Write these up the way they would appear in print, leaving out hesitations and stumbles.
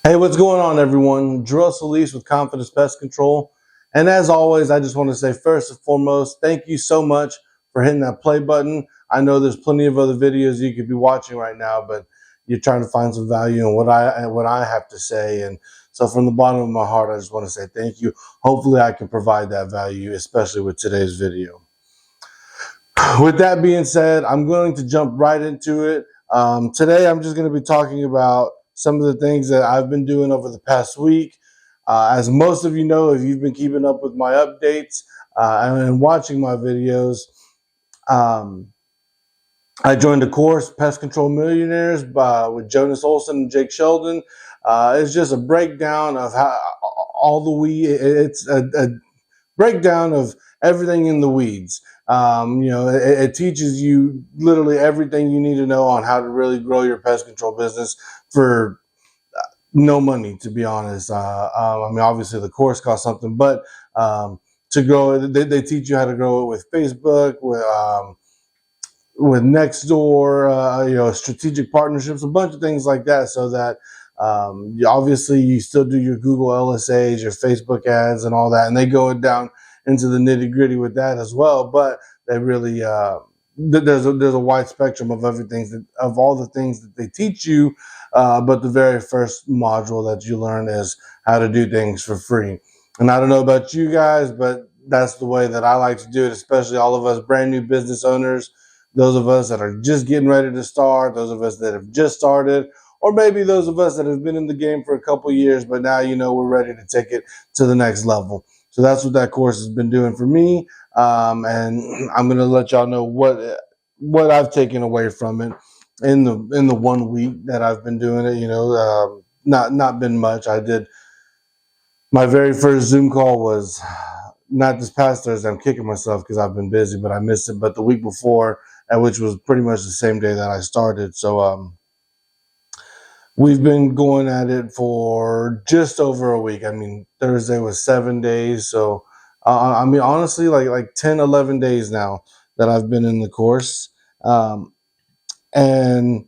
Hey, what's going on, everyone? Drew Solis with Confidence Pest Control. And as always, I just want to say first and foremost, thank you so much for hitting that play button. I know there's plenty of other videos you could be watching right now, but you're trying to find some value in what I have to say. And so from the bottom of my heart, I just want to say thank you. Hopefully I can provide that value, especially with today's video. With that being said, I'm going to jump right into it. Today, I'm just going to be talking about some of the things that I've been doing over the past week. As most of you know, if you've been keeping up with my updates and watching my videos, um, I joined a course, Pest Control Millionaires, with Jonas Olson and Jake Sheldon. It's just a breakdown of how all the weed. It's a breakdown of everything in the weeds. It teaches you literally everything you need to know on how to really grow your pest control business for no money, to be honest. Obviously the course costs something, but to grow it, they teach you how to grow it with Facebook, with Nextdoor, strategic partnerships, a bunch of things like that, so that obviously you still do your Google LSAs, your Facebook ads, and all that, and they go down into the nitty gritty with that as well. But they really there's a wide spectrum of of all the things that they teach you. But the very first module that you learn is how to do things for free. And I don't know about you guys, but that's the way that I like to do it, especially all of us brand new business owners, those of us that are just getting ready to start, those of us that have just started, or maybe those of us that have been in the game for a couple years, but now, we're ready to take it to the next level. So that's what that course has been doing for me. And I'm going to let y'all know what I've taken away from it in the 1 week that I've been doing it. Not been much. I did my very first Zoom call was not this past Thursday. I'm kicking myself because I've been busy, but I missed it. But the week before, which was pretty much the same day that I started. So we've been going at it for just over a week. I mean, Thursday was 7 days. So honestly, like 10, 11 days now that I've been in the course. And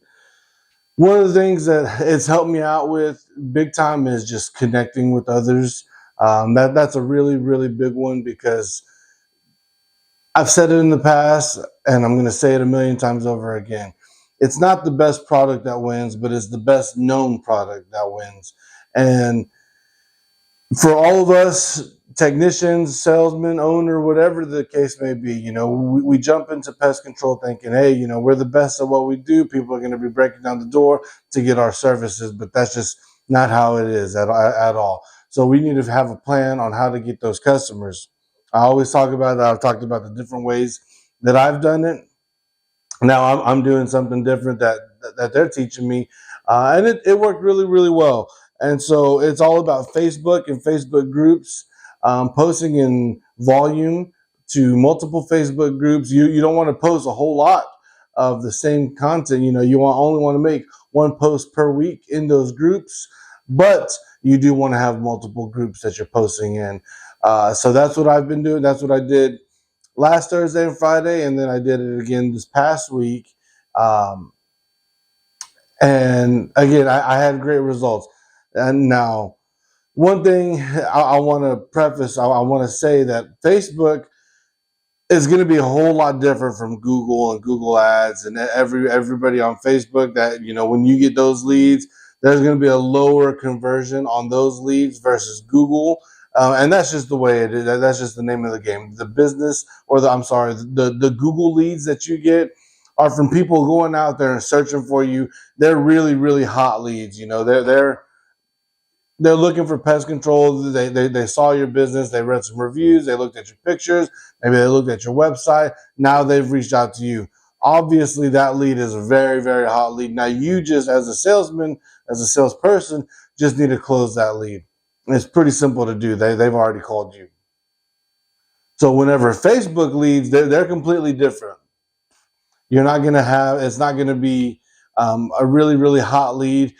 one of the things that it's helped me out with big time is just connecting with others. That's a really, really big one, because I've said it in the past, and I'm going to say it a million times over again. It's not the best product that wins, but it's the best known product that wins. And for all of us, technicians, salesmen, owner, whatever the case may be, we jump into pest control thinking, hey, we're the best at what we do. People are going to be breaking down the door to get our services, but that's just not how it is at all. So we need to have a plan on how to get those customers. I always talk about that. I've talked about the different ways that I've done it. Now I'm doing something different that they're teaching me, and it worked really, really well. And so it's all about Facebook and Facebook groups, posting in volume to multiple Facebook groups. You don't want to post a whole lot of the same content. You only want to make one post per week in those groups, but you do want to have multiple groups that you're posting in. So that's what I've been doing. That's what I did last Thursday and Friday, and then I did it again this past week. And again, I had great results. And now, one thing I want to preface, I want to say that Facebook is going to be a whole lot different from Google and Google Ads and everybody on Facebook. That when you get those leads, there's going to be a lower conversion on those leads versus Google. And that's just the way it is. That's just the name of the game. The business, or the Google leads that you get are from people going out there and searching for you. They're really, really hot leads. They're looking for pest control. They saw your business. They read some reviews. They looked at your pictures. Maybe they looked at your website. Now they've reached out to you. Obviously, that lead is a very, very hot lead. Now you just, as a salesman, as a salesperson, just need to close that lead. It's pretty simple to do. They've already called you. So whenever Facebook leads, they're completely different. You're not going to have, it's not going to be a really, really hot lead.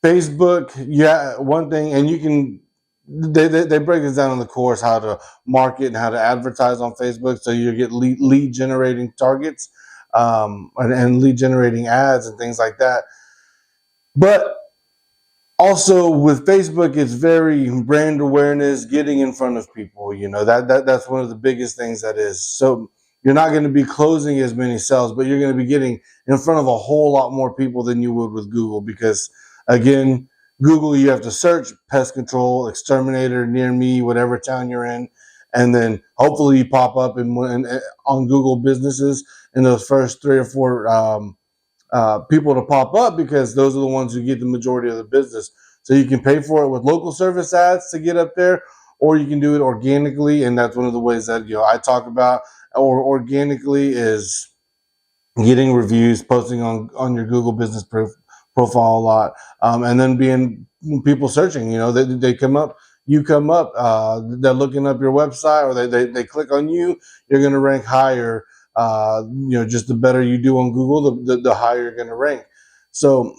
Facebook, yeah, one thing, and you can, they break this down in the course, how to market and how to advertise on Facebook, so you get lead generating targets, and lead generating ads and things like that. But Also with Facebook, it's very brand awareness, getting in front of people. That's one of the biggest things that is. So you're not going to be closing as many sales, but you're going to be getting in front of a whole lot more people than you would with Google, because again, Google, you have to search pest control exterminator near me, whatever town you're in, and then hopefully you pop up on Google businesses in those first 3 or 4 people to pop up, because those are the ones who get the majority of the business. So you can pay for it with local service ads to get up there, or you can do it organically, and that's one of the ways that I talk about. Or organically is getting reviews, posting on your Google business profile a lot, and then being people searching. They come up, you come up, they're looking up your website, or they click on you. You're going to rank higher. Just the better you do on Google, the higher you're going to rank. So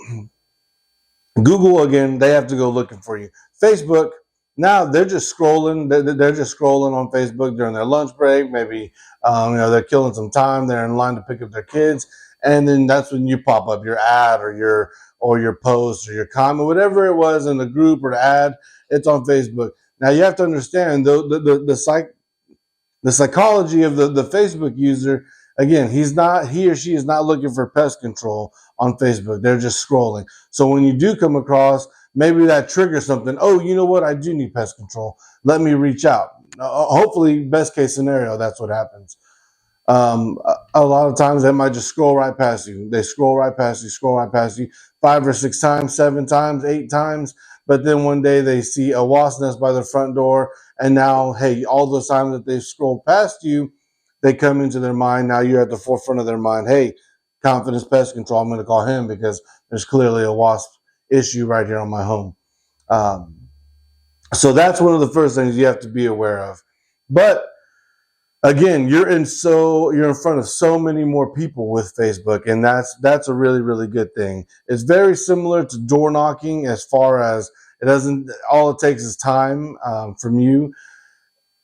Google, again, they have to go looking for you. Facebook, now they're just scrolling. They're just scrolling on Facebook during their lunch break. Maybe they're killing some time. They're in line to pick up their kids, and then that's when you pop up your ad or your post or your comment, whatever it was in the group or the ad. It's on Facebook. Now you have to understand the psychology of the Facebook user. Again, he or she is not looking for pest control on Facebook. They're just scrolling. So when you do come across, maybe that triggers something. Oh, you know what? I do need pest control. Let me reach out. Hopefully, best case scenario, that's what happens. A lot of times they might just scroll right past you. They scroll right past you 5 or 6 times, 7 times, 8 times. But then one day they see a wasp nest by their front door, and now, hey, all those times that they've scrolled past you, they come into their mind. Now you're at the forefront of their mind. Hey, Confidence Pest Control, I'm going to call him because there's clearly a wasp issue right here on my home. So that's one of the first things you have to be aware of. But again, you're in front of so many more people with Facebook, and that's a really, really good thing. It's very similar to door knocking, as far as all it takes is time from you.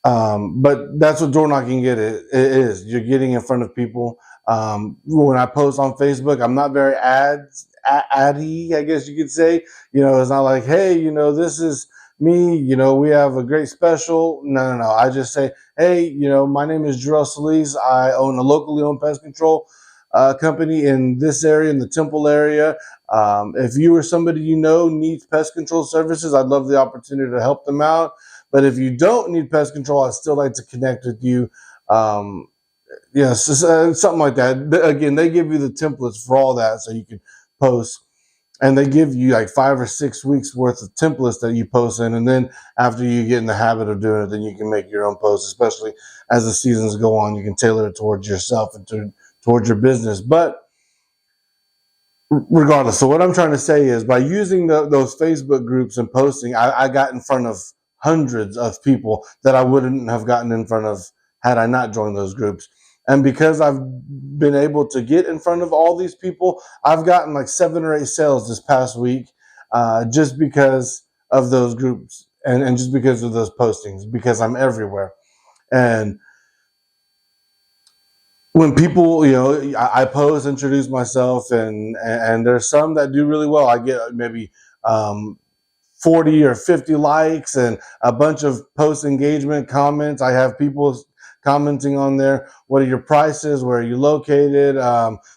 But that's what door knocking it is. You're getting in front of people. When I post on Facebook, I'm not very addy, I guess you could say. It's not like, hey, this is me. We have a great special. No. I just say, hey, my name is Jarrell Solis. I own a locally owned pest control company in this area, in the Temple area. If you or somebody needs pest control services, I'd love the opportunity to help them out. But if you don't need pest control, I'd still like to connect with you. Something like that. Again, they give you the templates for all that, so you can post. And they give you like 5 or 6 weeks worth of templates that you post in. And then after you get in the habit of doing it, then you can make your own posts, especially as the seasons go on. You can tailor it towards yourself and towards your business. But regardless, so what I'm trying to say is, by using those Facebook groups and posting, I got in front of hundreds of people that I wouldn't have gotten in front of had I not joined those groups. And because I've been able to get in front of all these people, I've gotten like 7 or 8 sales this past week, just because of those groups and just because of those postings, because I'm everywhere. And when people, I post, introduce myself, and there's some that do really well. I get maybe 40 or 50 likes and a bunch of post engagement comments. I have people commenting on there. What are your prices? Where are you located?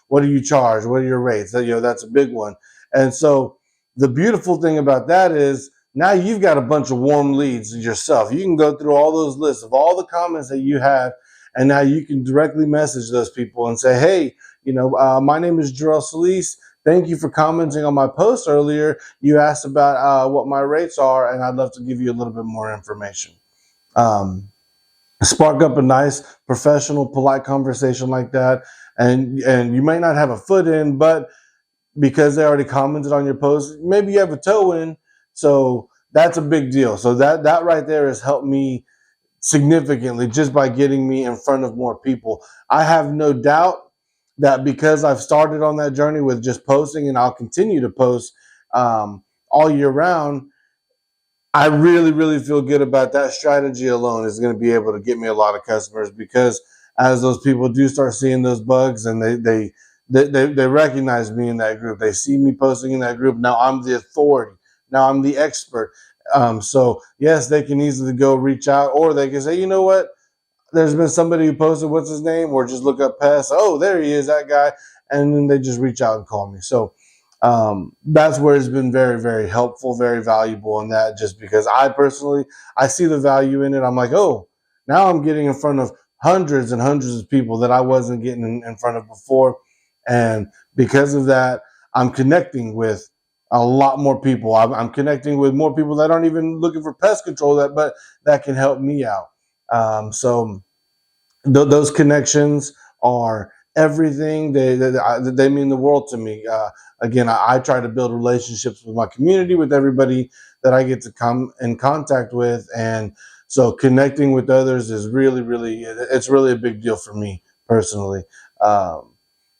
What do you charge? What are your rates? That's a big one. And so the beautiful thing about that is, now you've got a bunch of warm leads yourself. You can go through all those lists of all the comments that you have, and now you can directly message those people and say, hey, my name is Jarrell Solis. Thank you for commenting on my post earlier. You asked about what my rates are, and I'd love to give you a little bit more information. Spark up a nice, professional, polite conversation like that. And you may not have a foot in, but because they already commented on your post, maybe you have a toe in. So that's a big deal. So that right there has helped me significantly, just by getting me in front of more people. I have no doubt that because I've started on that journey with just posting, and I'll continue to post all year round, I really, really feel good about that strategy alone is going to be able to get me a lot of customers, because as those people do start seeing those bugs, and they recognize me in that group, they see me posting in that group. Now I'm the authority. Now I'm the expert. So yes, they can easily go reach out, or they can say, you know what, there's been somebody who posted what's his name, or just look up Pest. Oh, there he is, that guy, and then they just reach out and call me. So that's where it's been very, very helpful, very valuable in that. Just because I personally, I see the value in it. I'm like, oh, now I'm getting in front of hundreds and hundreds of people that I wasn't getting in front of before, and because of that, I'm connecting with a lot more people. I'm connecting with more people that aren't even looking for pest control, but that can help me out. So those connections are everything. They mean the world to me. Again, I try to build relationships with my community, with everybody that I get to come in contact with, and so connecting with others is really, really, it's really a big deal for me personally. Um,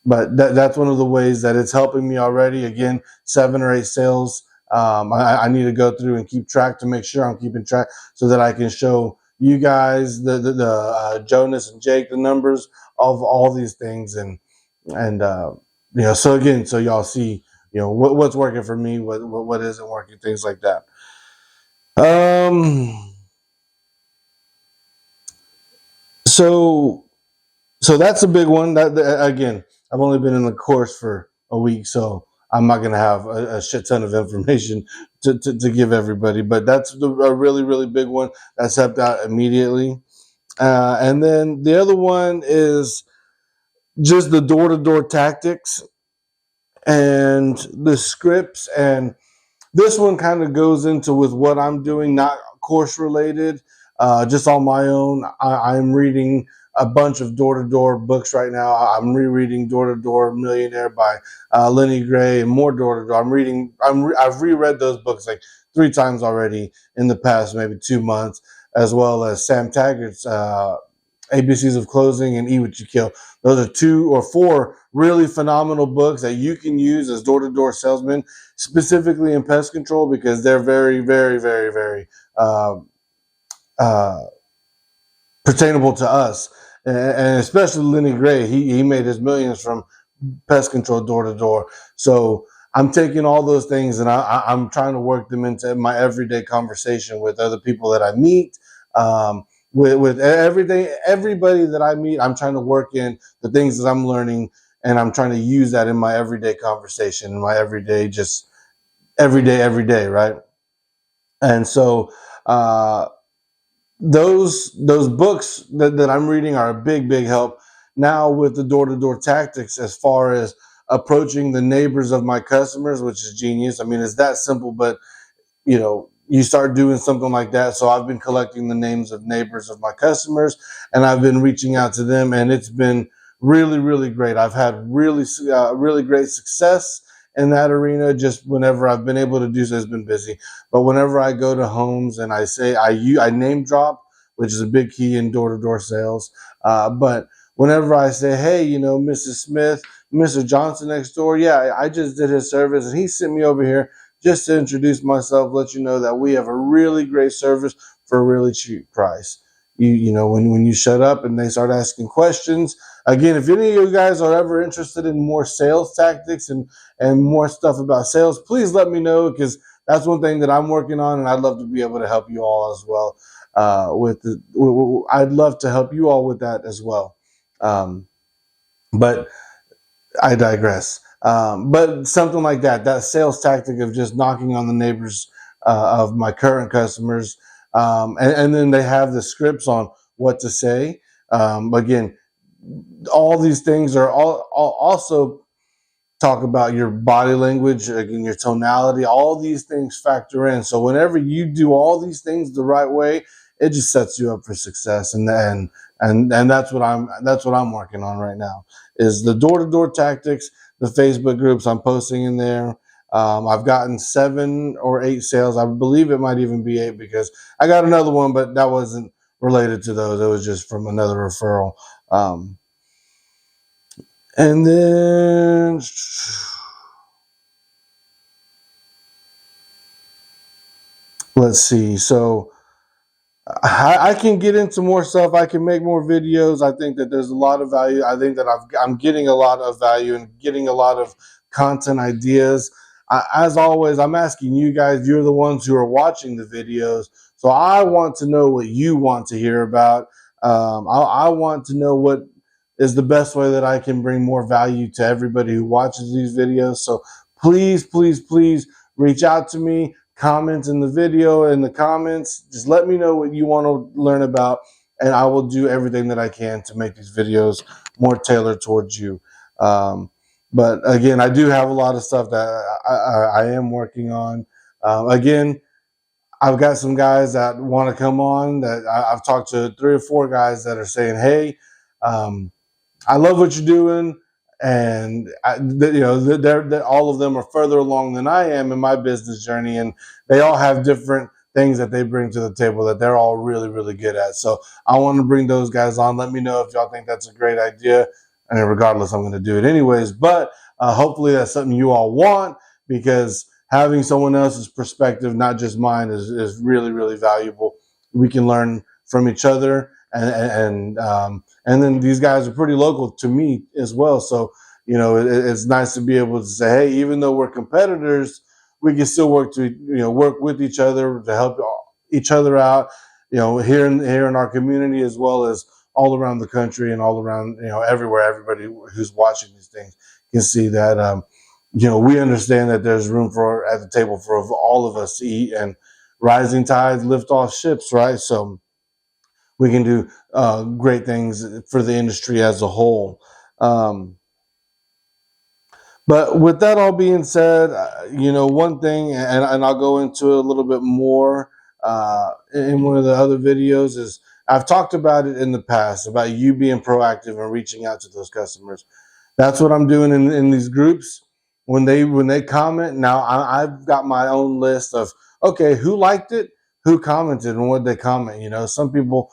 but that's one of the ways that it's helping me already. Again, 7 or 8 sales. I need to go through and keep track to make sure I'm keeping track so that I can show you guys, the Jonas and Jake, the numbers of all these things, and so again, so y'all see, what's working for me, what isn't working, things like that. Um, so that's a big one. That again, I've only been in the course for a week, so I'm not going to have a shit ton of information to give everybody, but that's a really, really big one that's helped out immediately. And then the other one is just the door-to-door tactics and the scripts. And this one kind of goes into with what I'm doing, not course related, just on my own. I'm reading a bunch of door-to-door books right now. I'm rereading Door-to-Door Millionaire by Lenny Gray, and more door-to-door. I've reread those books like 3 times already in the past maybe 2 months, as well as Sam Taggart's ABCs of Closing and Eat What You Kill. Those are 2 or 4 really phenomenal books that you can use as door-to-door salesmen, specifically in pest control, because they're very, very, very, very uh, pertainable to us. And especially Lenny Gray, he made his millions from pest control door-to-door. So I'm taking all those things and I'm trying to work them into my everyday conversation with other people that I meet. With everybody that I meet, I'm trying to work in the things that I'm learning, and I'm trying to use that in my everyday conversation, in my everyday, just every day, right? And so those books that I'm reading are a big, big help now with the door-to-door tactics, as far as approaching the neighbors of my customers, which is genius. I mean, it's that simple, but you start doing something like that. So I've been collecting the names of neighbors of my customers, and I've been reaching out to them, and it's been really, really great. I've had really great success in that arena. Just whenever I've been able to do so, it's been busy. But whenever I go to homes and I say I name drop, which is a big key in door-to-door sales. But whenever I say, hey, Mrs. Smith, Mr. Johnson next door, yeah, I just did his service, and he sent me over here just to introduce myself, let you know that we have a really great service for a really cheap price. When you shut up and they start asking questions, again, if any of you guys are ever interested in more sales tactics and more stuff about sales, please let me know, because that's one thing that I'm working on, and I'd love to be able to help you all as well. I'd love to help you all with that as well. But I digress. But something like that sales tactic of just knocking on the neighbors of my current customers, and then they have the scripts on what to say. Again, all these things are all also talk about your body language, again, your tonality. All these things factor in. So whenever you do all these things the right way, it just sets you up for success. And that's what I'm working on right now, is the door-to-door tactics, the Facebook groups I'm posting in there. I've gotten 7 or 8 sales. I believe it might even be 8, because I got another one, but that wasn't related to those. It was just from another referral. And then let's see. So I can get into more stuff. I can make more videos. I think that there's a lot of value. I think that I'm getting a lot of value and getting a lot of content ideas. as always, I'm asking you guys, you're the ones who are watching the videos. So I want to know what you want to hear about. I want to know what is the best way that I can bring more value to everybody who watches these videos. So please, please, please reach out to me, comment in the video, in the comments. Just let me know what you want to learn about, and I will do everything that I can to make these videos more tailored towards you. But again, I do have a lot of stuff that I am working on. Again, I've got some guys that want to come on that I've talked to 3 or 4 guys that are saying, hey, I love what you're doing, and they're all of them are further along than I am in my business journey, and they all have different things that they bring to the table that they're all really, really good at. So I want to bring those guys on. Let me know if y'all think that's a great idea, and regardless, I'm going to do it anyways. But hopefully, that's something you all want, because having someone else's perspective, not just mine, is really, really valuable. We can learn from each other, and then these guys are pretty local to me as well. So, it's nice to be able to say, hey, even though we're competitors, we can still work with each other to help each other out, here in our community, as well as all around the country and all around, everywhere. Everybody who's watching these things can see that, we understand that there's room at the table for all of us to eat, and rising tides lift all ships, right? So we can do great things for the industry as a whole. But with that all being said, one thing, and I'll go into it a little bit more in one of the other videos, is I've talked about it in the past, about you being proactive and reaching out to those customers. That's what I'm doing in these groups. When they comment, now I've got my own list of, okay, who liked it, who commented, and what they comment. Some people,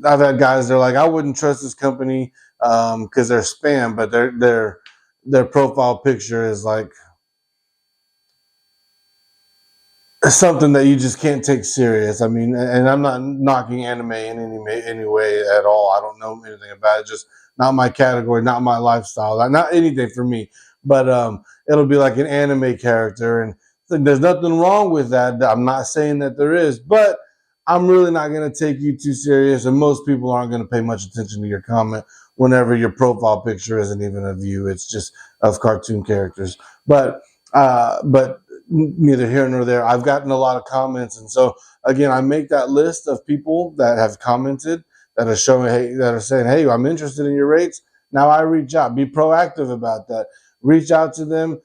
I've had guys, they're like, I wouldn't trust this company because they're spam, but their profile picture is like something that you just can't take serious. I mean, and I'm not knocking anime in any way at all. I don't know anything about it. Just not my category, not my lifestyle, not anything for me. But it'll be like an anime character, and there's nothing wrong with that. I'm not saying that there is, but I'm really not going to take you too serious, and most people aren't going to pay much attention to your comment whenever your profile picture isn't even of you. It's just of cartoon characters. But neither here nor there. I've gotten a lot of comments, and so again, I make that list of people that have commented, that are showing, hey, that are saying, hey, I'm interested in your rates. Now I reach out, be proactive about that. Reach out to them.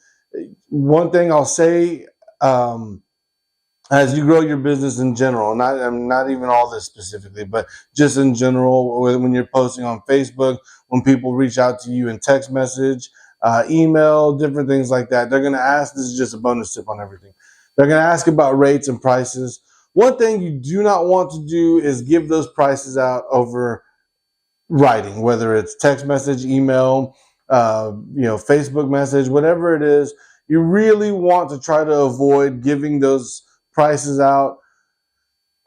One thing I'll say, as you grow your business in general, not even all this specifically, but just in general, when you're posting on Facebook, when people reach out to you in text message, email, different things like that, they're going to ask, this is just a bonus tip on everything, they're going to ask about rates and prices. One thing you do not want to do is give those prices out writing, whether it's text message, email, Facebook message, whatever it is. You really want to try to avoid giving those prices out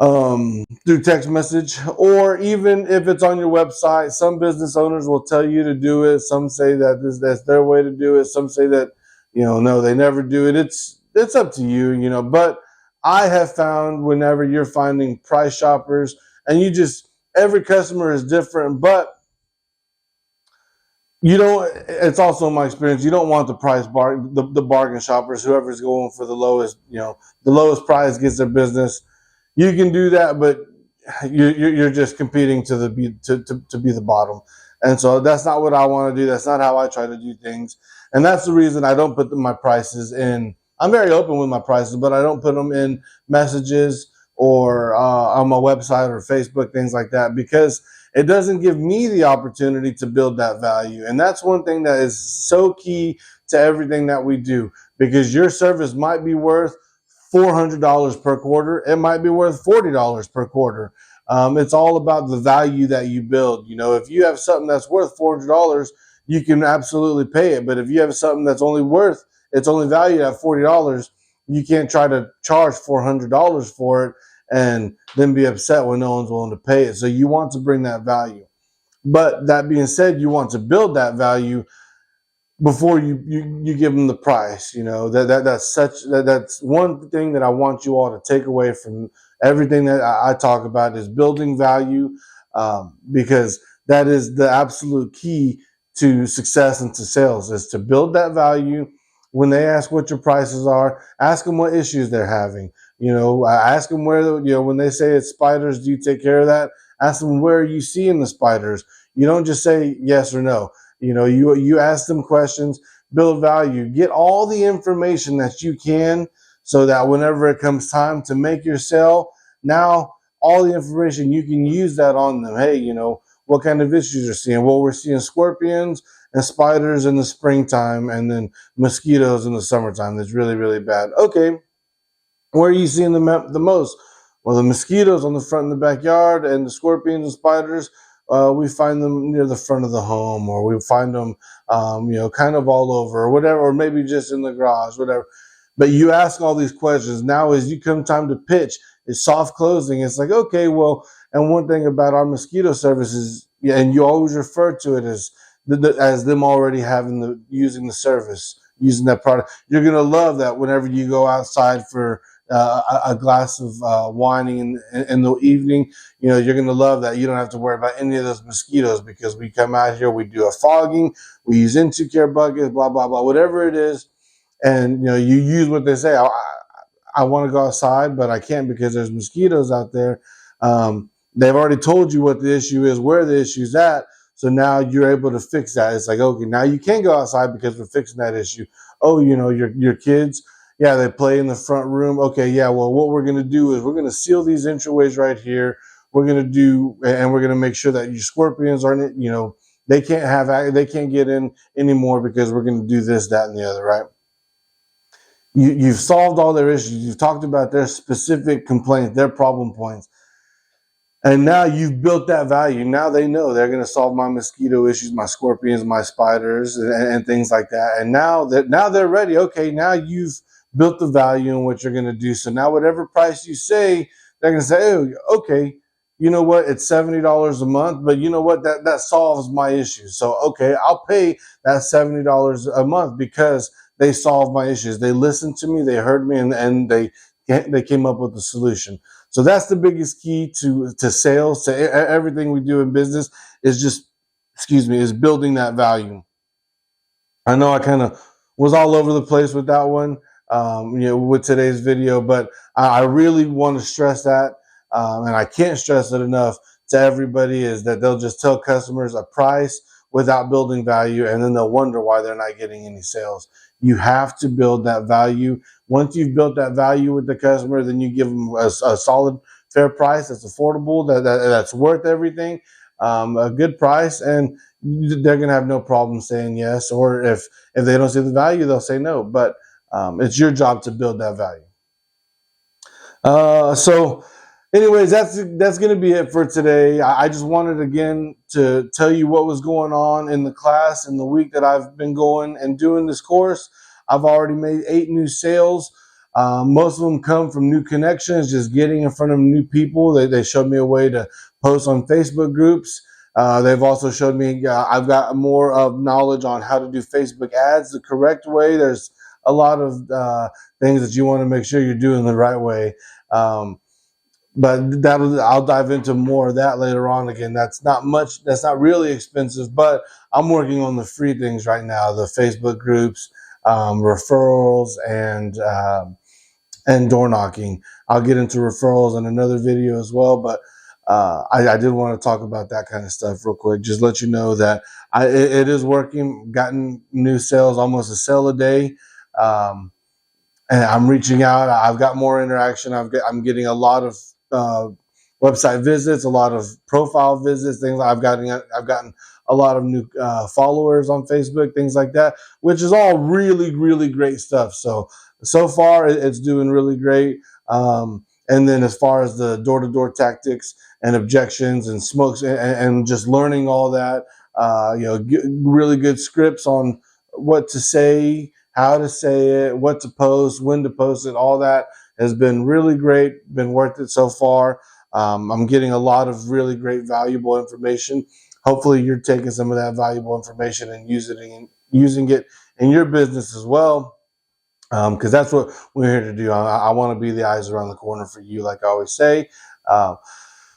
through text message, or even if it's on your website. Some business owners will tell you to do it. Some say that that's their way to do it. Some say that, no, they never do it. It's up to you, but I have found, whenever you're finding price shoppers, and every customer is different, but it's also my experience, you don't want the the bargain shoppers, whoever's going for the lowest, the lowest price gets their business. You can do that, but you're just competing to be the bottom. And so that's not what I want to do. That's not how I try to do things. And that's the reason I don't put my prices in. I'm very open with my prices, but I don't put them in messages or on my website or Facebook, things like that, because it doesn't give me the opportunity to build that value. And that's one thing that is so key to everything that we do, because your service might be worth $400 per quarter. It might be worth $40 per quarter. It's all about the value that you build. If you have something that's worth $400, you can absolutely pay it. But if you have something that's only valued at $40, you can't try to charge $400 for it and then be upset when no one's willing to pay it. So you want to bring that value. But that being said, you want to build that value. before you give them the price. That's one thing that I want you all to take away from everything that I talk about is building value, because that is the absolute key to success and to sales, is to build that value. When they ask what your prices are, ask them what issues they're having. Ask them where, when they say it's spiders, do you take care of that? Ask them, where are you seeing the spiders? You don't just say yes or no. You ask them questions, build value, get all the information that you can, so that whenever it comes time to make your sale, now all the information, you can use that on them. Hey, what kind of issues you're seeing? Well, we're seeing scorpions and spiders in the springtime, and then mosquitoes in the summertime. That's really, really bad. Okay, where are you seeing them the most? Well, the mosquitoes on the front in the backyard, and the scorpions and spiders, we find them near the front of the home, or we find them, kind of all over, or whatever, or maybe just in the garage, whatever. But you ask all these questions. Now, as you come time to pitch, it's soft closing. It's like, okay, well, and one thing about our mosquito service is, yeah, and you always refer to it as as them already using the service, using that product. You're gonna love that whenever you go outside for a glass of wine in the evening. You're going to love that. You don't have to worry about any of those mosquitoes, because we come out here, we do a fogging, we use into care buckets, blah, blah, blah, whatever it is. And, you use what they say. I want to go outside, but I can't because there's mosquitoes out there. They've already told you what the issue is, where the issue's at. So now you're able to fix that. It's like, okay, now you can go outside because we're fixing that issue. Oh, your kids, yeah, they play in the front room. Okay, yeah, well, what we're going to do is we're going to seal these entryways right here. We're going to make sure that your scorpions aren't, they can't get in anymore, because we're going to do this, that, and the other, right? You've solved all their issues. You've talked about their specific complaints, their problem points. And now you've built that value. Now they know they're going to solve my mosquito issues, my scorpions, my spiders, and things like that. And now they're ready. Okay, now you've built the value in what you're going to do. So now whatever price you say, they're going to say, oh, okay, you know what? It's $70 a month, but you know what? That solves my issues. So, okay, I'll pay that $70 a month because they solved my issues. They listened to me, they heard me, and they came up with a solution. So that's the biggest key to sales, to everything we do in business, is building that value. I know I kind of was all over the place with that one, with today's video, but I really want to stress that, and I can't stress it enough to everybody, is that they'll just tell customers a price without building value, and then they'll wonder why they're not getting any sales. You have to build that value. Once you've built that value with the customer, then you give them a solid, fair price that's affordable, that's worth everything, a good price, and they're going to have no problem saying yes. Or if they don't see the value, they'll say no. But it's your job to build that value. So anyways, that's going to be it for today. I just wanted, again, to tell you what was going on in the class in the week that I've been going and doing this course. I've already made 8 new sales. Most of them come from new connections, just getting in front of new people. They showed me a way to post on Facebook groups. They've also showed me I've got more of knowledge on how to do Facebook ads the correct way. There's a lot of things that you want to make sure you're doing the right way. But I'll dive into more of that later on. Again, that's not really expensive, but I'm working on the free things right now, the Facebook groups, referrals, and door knocking. I'll get into referrals in another video as well, but I did want to talk about that kind of stuff real quick. Just let you know that it is working. Gotten new sales, almost a sale a day. And I'm reaching out. I've got more interaction. I'm getting a lot of website visits, a lot of profile visits, things. I've gotten a lot of new followers on Facebook, things like that, which is all really, really great stuff. So far, it's doing really great. And then as far as the door-to-door tactics and objections and smokes, and just learning all that, really good scripts on what to say, how to say it, what to post, when to post it, all that has been really great, been worth it so far. I'm getting a lot of really great, valuable information. Hopefully you're taking some of that valuable information and using using it in your business as well, because that's what we're here to do. I want to be the eyes around the corner for you, like I always say.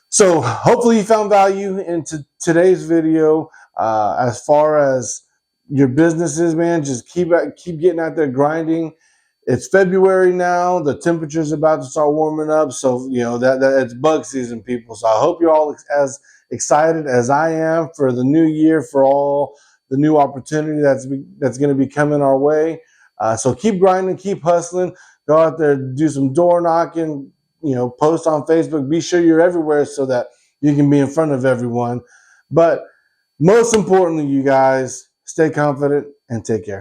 So hopefully you found value into today's video. As far as your businesses, man, just keep getting out there grinding. It's February now. The temperature's about to start warming up, so you know that it's bug season, people. So I hope you're all as excited as I am for the new year, for all the new opportunity that's going to be coming our way. So keep grinding, keep hustling. Go out there, do some door knocking. You know, post on Facebook. Be sure you're everywhere so that you can be in front of everyone. But most importantly, you guys, stay confident and take care.